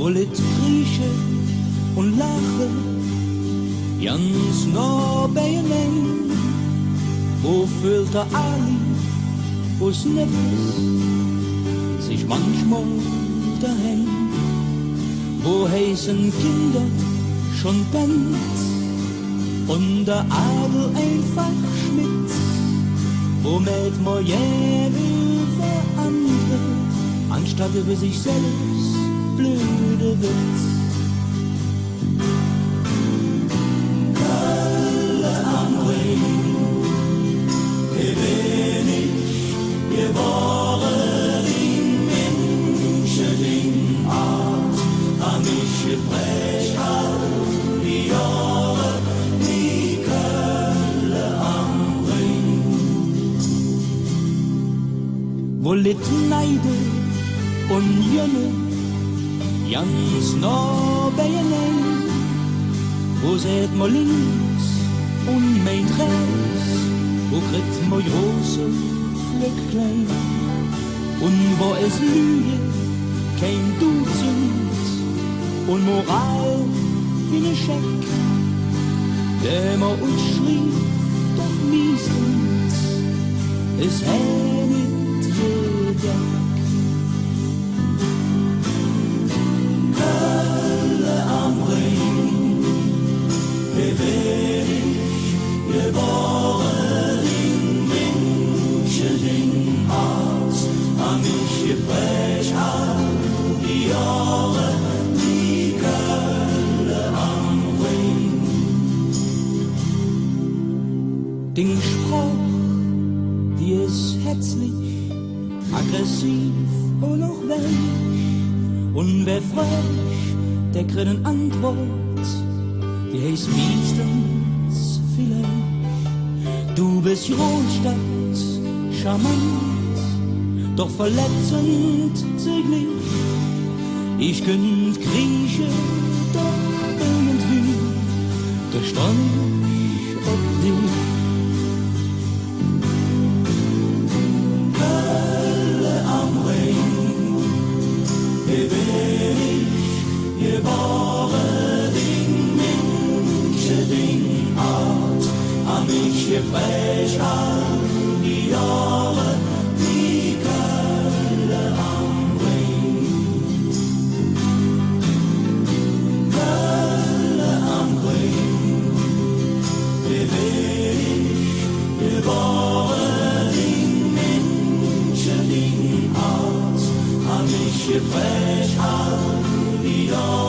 wollet kriechen und lachen, ganz nah beieinander. Wo fühlt der Ali, wo's nicht ist, sich manchmal daheim? Wo heißen Kinder schon pennt und der Adel einfach schmidt? Wo mäht man jede für andere, anstatt über sich selbst blöde Witz? Kölle am Ring, hier bin ich geboren in München, in Art, am ich geprägt all die Jahre, die Kölle am Ring. Wo litt Neide und Jönne, ganz nah beieinander. Wo seht man links und meint rechts, wo kriegt man große Fleck klein? Und wo es Lüge, kein Dutzend und Moral wie ne Scheck, der man uns schrieb, doch miesens, es hält jeder. Kölle am Ring, hier bin ich geboren in München, in Art, am ich geprägt all die Jahre, die Kölle am Ring. Den Spruch, die ist herzlich, aggressiv und auch weich. Und wer fragt, der kriegt eine Antwort, die heißt meistens vielleicht: Du bist Großstadt, charmant, doch verletzend zugleich. Ich könnt kriechen, doch irgendwie, der Strich auf dich. Kölle am Ring, hier bin ich geboren in München, in Art, am ich geprägt all die Jahre, die Kölle am Ring. Kölle am Ring, hier bin ich geboren in München, in Art, am ich geprägt all die Jahre.